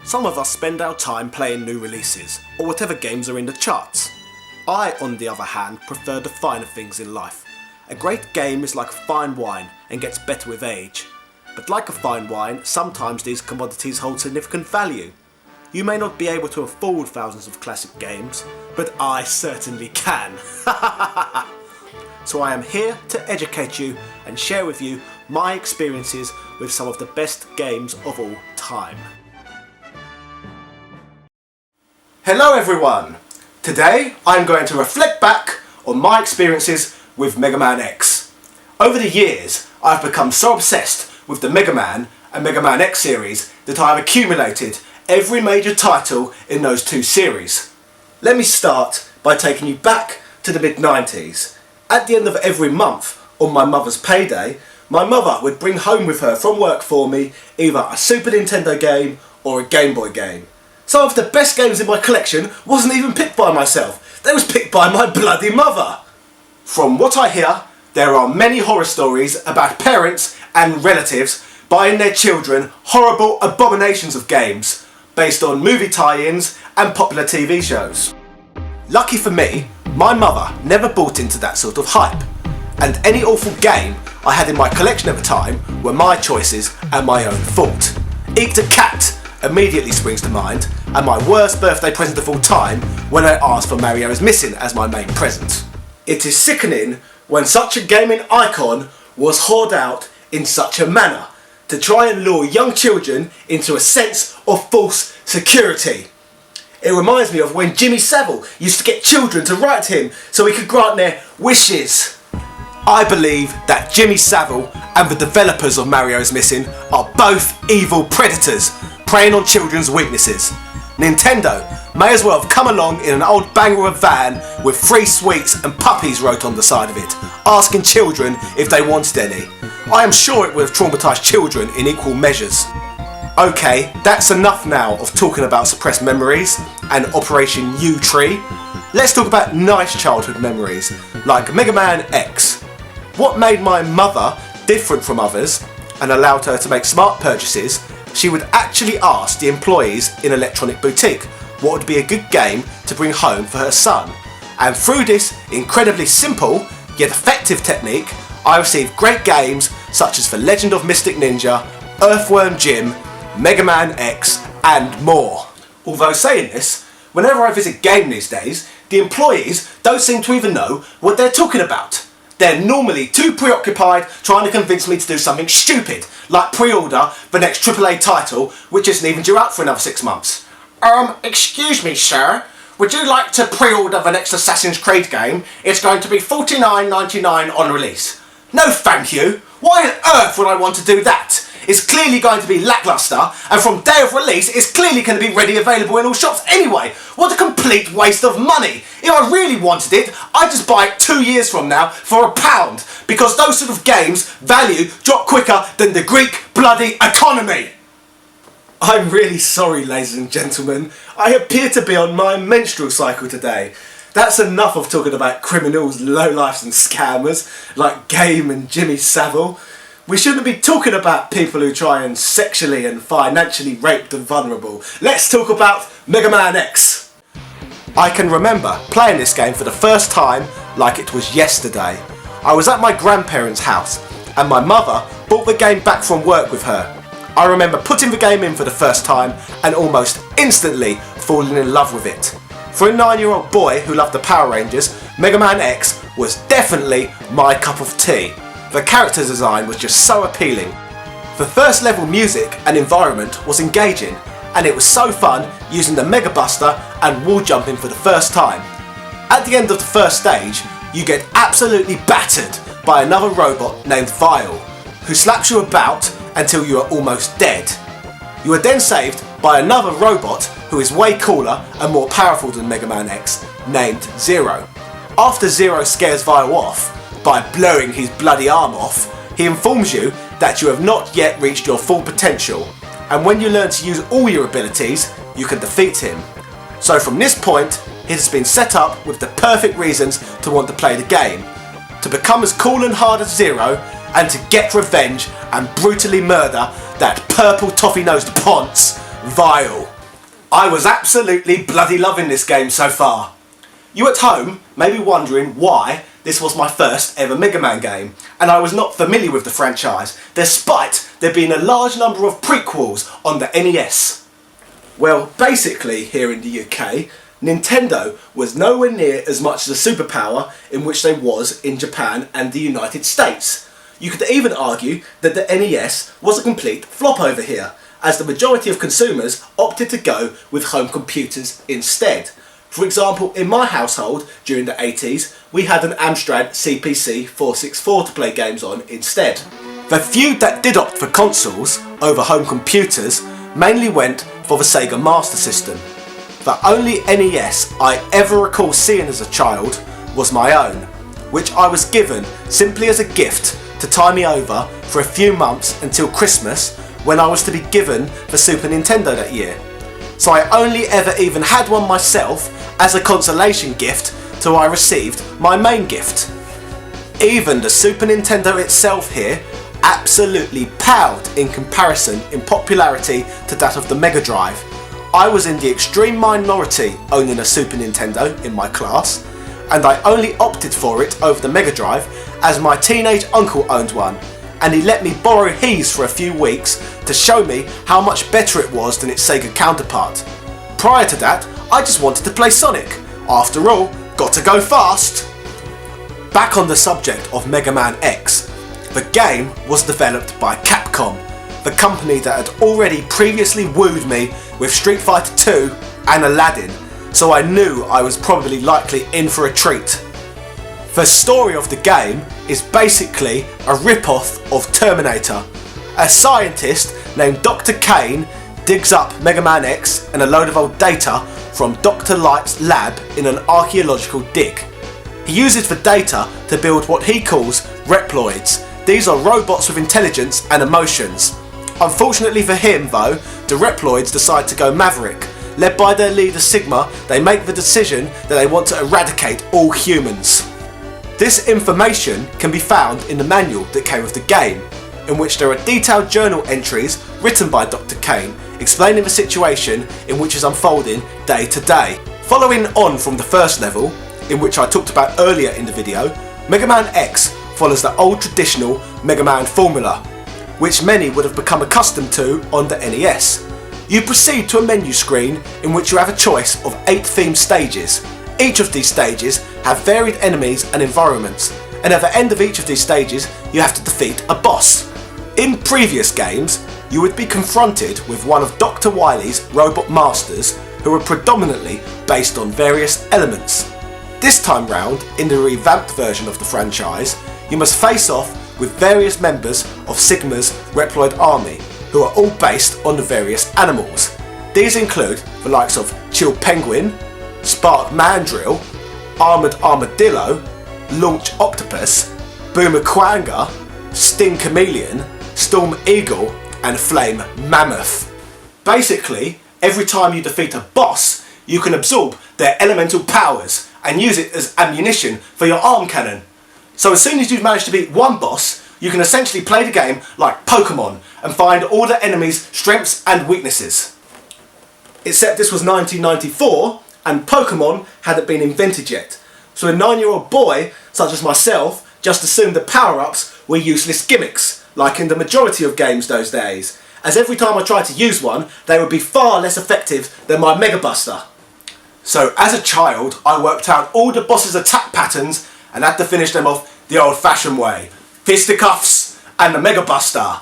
Some of us spend our time playing new releases, or whatever games are in the charts. I, on the other hand, prefer the finer things in life. A great game is like fine wine and gets better with age. But like a fine wine, sometimes these commodities hold significant value. You may not be able to afford thousands of classic games, but I certainly can. So I am here to educate you and share with you my experiences with some of the best games of all time. Hello everyone! Today I'm going to reflect back on my experiences with Megaman X. Over the years I've become so obsessed with the Megaman and Megaman X series that I have accumulated every major title in those two series. Let me start by taking you back to the mid-90s. At the end of every month, on my mother's payday, my mother would bring home with her from work for me either a Super Nintendo game or a Game Boy game. Some of the best games in my collection wasn't even picked by myself, they was picked by my bloody mother. From what I hear, there are many horror stories about parents and relatives buying their children horrible abominations of games based on movie tie-ins and popular TV shows. Lucky for me, my mother never bought into that sort of hype, and any awful game I had in my collection at the time were my choices and my own fault. Eat a Cat immediately springs to mind, and my worst birthday present of all time when I asked for Mario is Missing as my main present. It is sickening when such a gaming icon was hoarded out in such a manner to try and lure young children into a sense of false security. It reminds me of when Jimmy Savile used to get children to write to him so he could grant their wishes. I believe that Jimmy Savile and the developers of Mario is Missing are both evil predators preying on children's weaknesses. Nintendo may as well have come along in an old banger of a van with free sweets and puppies wrote on the side of it, asking children if they wanted any. I am sure it would have traumatised children in equal measures. Okay, that's enough now of talking about suppressed memories and Operation U-Tree. Let's talk about nice childhood memories, like Megaman X. What made my mother different from others and allowed her to make smart purchases, she would actually ask the employees in Electronic Boutique what would be a good game to bring home for her son. And through this incredibly simple yet effective technique, I received great games such as The Legend of Mystic Ninja, Earthworm Jim, Megaman X and more. Although saying this, whenever I visit game these days, the employees don't seem to even know what they're talking about. They're normally too preoccupied trying to convince me to do something stupid, like pre-order the next AAA title, which isn't even due out for another 6 months. Excuse me sir, would you like to pre-order the next Assassin's Creed game? It's going to be $49.99 on release. No thank you, why on earth would I want to do that? It's clearly going to be lackluster, and from day of release it's clearly going to be ready available in all shops anyway. What a complete waste of money. If I really wanted it, I'd just buy it 2 years from now for £1, because those sort of games value drop quicker than the Greek bloody economy. I'm really sorry ladies and gentlemen, I appear to be on my menstrual cycle today. That's enough of talking about criminals, lowlifes and scammers like Game and Jimmy Savile. We shouldn't be talking about people who try and sexually and financially rape the vulnerable. Let's talk about Megaman X. I can remember playing this game for the first time like it was yesterday. I was at my grandparents' house and my mother brought the game back from work with her. I remember putting the game in for the first time and almost instantly falling in love with it. For a 9-year-old boy who loved the Power Rangers, Megaman X was definitely my cup of tea. The character design was just so appealing. The first level music and environment was engaging, and it was so fun using the Mega Buster and wall jumping for the first time. At the end of the first stage, you get absolutely battered by another robot named Vile, who slaps you about until you are almost dead. You are then saved by another robot who is way cooler and more powerful than Megaman X, named Zero. After Zero scares Vile off by blowing his bloody arm off, he informs you that you have not yet reached your full potential, and when you learn to use all your abilities, you can defeat him. So from this point, it has been set up with the perfect reasons to want to play the game, to become as cool and hard as Zero, and to get revenge and brutally murder that purple toffee-nosed ponce, vile. I was absolutely bloody loving this game so far. You at home may be wondering why this was my first ever Mega Man game, and I was not familiar with the franchise, despite there being a large number of prequels on the NES. Well, basically here in the UK, Nintendo was nowhere near as much as a superpower in which they was in Japan and the United States. You could even argue that the NES was a complete flop over here, as the majority of consumers opted to go with home computers instead. For example, in my household during the 80s, we had an Amstrad CPC 464 to play games on instead. The few that did opt for consoles over home computers mainly went for the Sega Master System. The only NES I ever recall seeing as a child was my own, which I was given simply as a gift to tie me over for a few months until Christmas, when I was to be given the Super Nintendo that year. So I only ever even had one myself as a consolation gift till I received my main gift. Even the Super Nintendo itself here absolutely paled in comparison in popularity to that of the Mega Drive. I was in the extreme minority owning a Super Nintendo in my class, and I only opted for it over the Mega Drive as my teenage uncle owned one, and he let me borrow his for a few weeks to show me how much better it was than its Sega counterpart. Prior to that, I just wanted to play Sonic. After all, got to go fast! Back on the subject of Mega Man X, the game was developed by Capcom, the company that had already previously wooed me with Street Fighter 2 and Aladdin, so I knew I was probably likely in for a treat. The story of the game is basically a rip-off of Terminator. A scientist named Dr. Kane digs up Mega Man X and a load of old data from Dr. Light's lab in an archaeological dig. He uses the data to build what he calls Reploids. These are robots with intelligence and emotions. Unfortunately for him though, the Reploids decide to go maverick. Led by their leader Sigma, they make the decision that they want to eradicate all humans. This information can be found in the manual that came with the game, in which there are detailed journal entries written by Dr. Kane explaining the situation in which is unfolding day to day. Following on from the first level, in which I talked about earlier in the video, Mega Man X follows the old traditional Mega Man formula, which many would have become accustomed to on the NES. You proceed to a menu screen in which you have a choice of 8 themed stages. Each of these stages have varied enemies and environments, and at the end of each of these stages you have to defeat a boss. In previous games, you would be confronted with one of Dr. Wily's robot masters who are predominantly based on various elements. This time round, in the revamped version of the franchise, you must face off with various members of Sigma's Reploid army, who are all based on the various animals. These include the likes of Chill Penguin, Spark Mandrill, Armoured Armadillo, Launch Octopus, Boomer Quanga, Sting Chameleon, Storm Eagle and Flame Mammoth. Basically, every time you defeat a boss, you can absorb their elemental powers and use it as ammunition for your arm cannon. So as soon as you've managed to beat one boss, you can essentially play the game like Pokemon and find all the enemies' strengths and weaknesses. Except this was 1994 and Pokemon hadn't been invented yet, so a 9-year-old boy such as myself just assumed the power-ups were useless gimmicks, like in the majority of games those days, as every time I tried to use one, they would be far less effective than my Mega Buster. So as a child, I worked out all the boss's attack patterns and had to finish them off the old-fashioned way. Fisticuffs and the Mega Buster.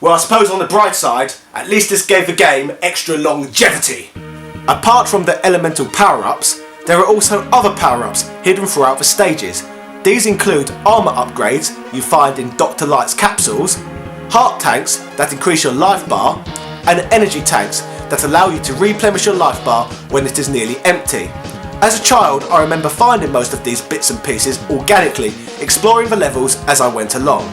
Well, I suppose on the bright side, at least this gave the game extra longevity. Apart from the elemental power-ups, there are also other power-ups hidden throughout the stages. These include armour upgrades you find in Dr. Light's capsules, heart tanks that increase your life bar, and energy tanks that allow you to replenish your life bar when it is nearly empty. As a child, I remember finding most of these bits and pieces organically, exploring the levels as I went along.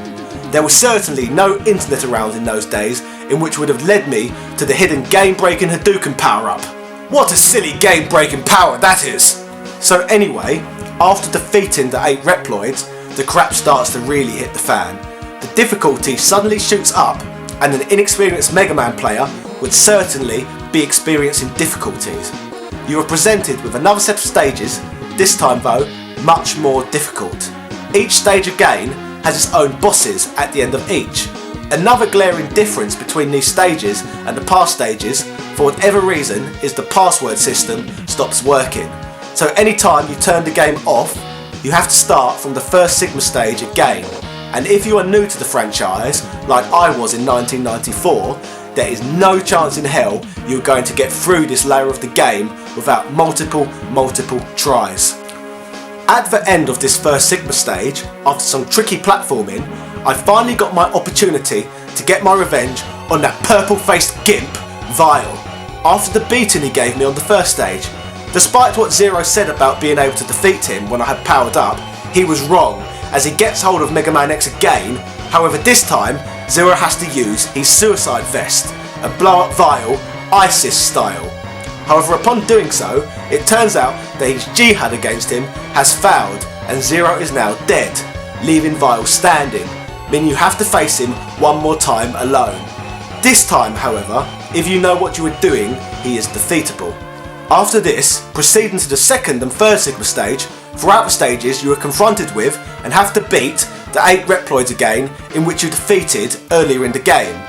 There was certainly no internet around in those days in which would have led me to the hidden game-breaking Hadouken power-up. What a silly game-breaking power that is! So anyway, after defeating the 8 Reploids, the crap starts to really hit the fan. The difficulty suddenly shoots up, and an inexperienced Mega Man player would certainly be experiencing difficulties. You are presented with another set of stages, this time though, much more difficult. Each stage again has its own bosses at the end of each. Another glaring difference between these stages and the past stages, for whatever reason, is the password system stops working. So anytime you turn the game off, you have to start from the first Sigma stage again. And if you are new to the franchise, like I was in 1994, there is no chance in hell you're going to get through this layer of the game without multiple tries. At the end of this first Sigma stage, after some tricky platforming, I finally got my opportunity to get my revenge on that purple-faced gimp, Vile, after the beating he gave me on the first stage. Despite what Zero said about being able to defeat him when I had powered up, he was wrong, as he gets hold of Megaman X again. However, this time, Zero has to use his suicide vest and blow up Vile, ISIS style. However, upon doing so, it turns out that his jihad against him has failed and Zero is now dead, leaving Vile standing, meaning you have to face him one more time alone. This time, however, if you know what you are doing, he is defeatable. After this, proceeding to the second and third Sigma stage, throughout the stages you are confronted with and have to beat the 8 Reploids again in which you defeated earlier in the game.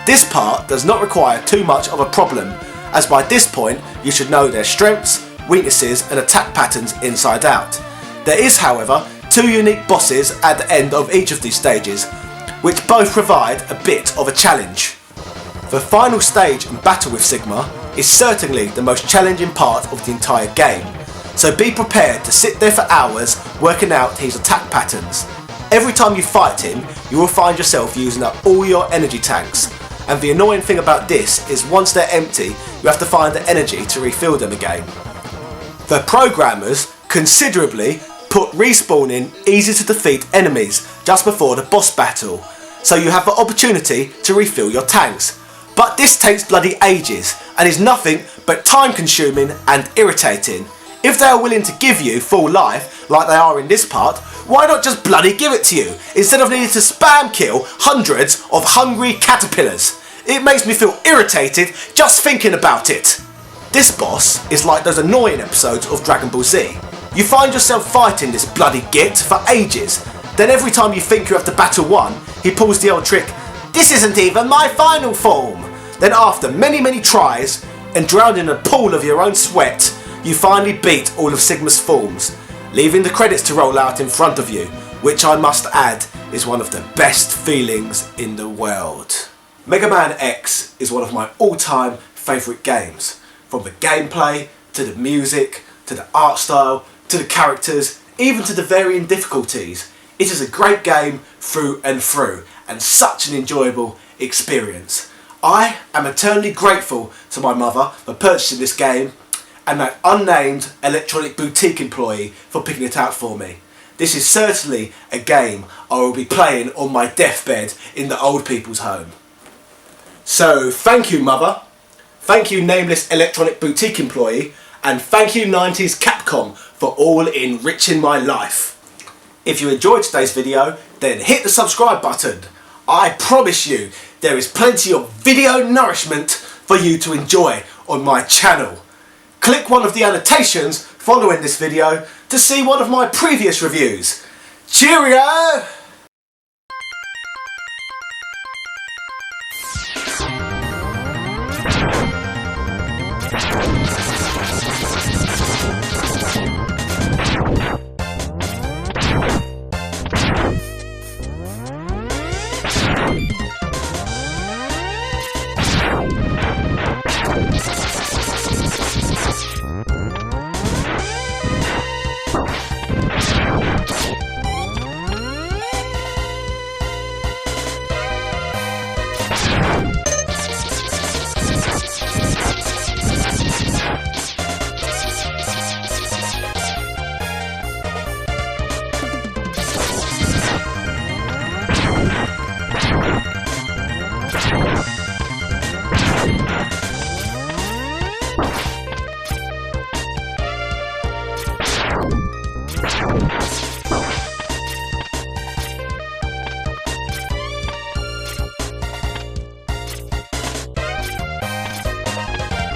This part does not require too much of a problem, as by this point you should know their strengths, weaknesses and attack patterns inside out. There is, however, 2 unique bosses at the end of each of these stages, which both provide a bit of a challenge. The final stage and battle with Sigma is certainly the most challenging part of the entire game, so be prepared to sit there for hours working out his attack patterns. Every time you fight him, you will find yourself using up all your energy tanks, and the annoying thing about this is once they're empty, you have to find the energy to refill them again. The programmers considerably put respawning easy to defeat enemies just before the boss battle, so you have the opportunity to refill your tanks. But this takes bloody ages and is nothing but time consuming and irritating. If they are willing to give you full life like they are in this part, why not just bloody give it to you instead of needing to spam kill hundreds of hungry caterpillars? It makes me feel irritated just thinking about it. This boss is like those annoying episodes of Dragon Ball Z. You find yourself fighting this bloody git for ages, then every time you think you have to battle one, he pulls the old trick, "This isn't even my final form." Then after many tries and drowned in a pool of your own sweat, you finally beat all of Sigma's forms, leaving the credits to roll out in front of you, which I must add is one of the best feelings in the world. Megaman X is one of my all-time favourite games, from the gameplay, to the music, to the art style, to the characters, even to the varying difficulties. It is a great game through and through, and such an enjoyable experience. I am eternally grateful to my mother for purchasing this game, and that unnamed electronic boutique employee for picking it out for me. This is certainly a game I will be playing on my deathbed in the old people's home. So thank you, mother, thank you nameless electronic boutique employee, and thank you 90s Capcom for all enriching my life. If you enjoyed today's video, then hit the subscribe button. I promise you there is plenty of video nourishment for you to enjoy on my channel. Click one of the annotations following this video to see one of my previous reviews. Cheerio!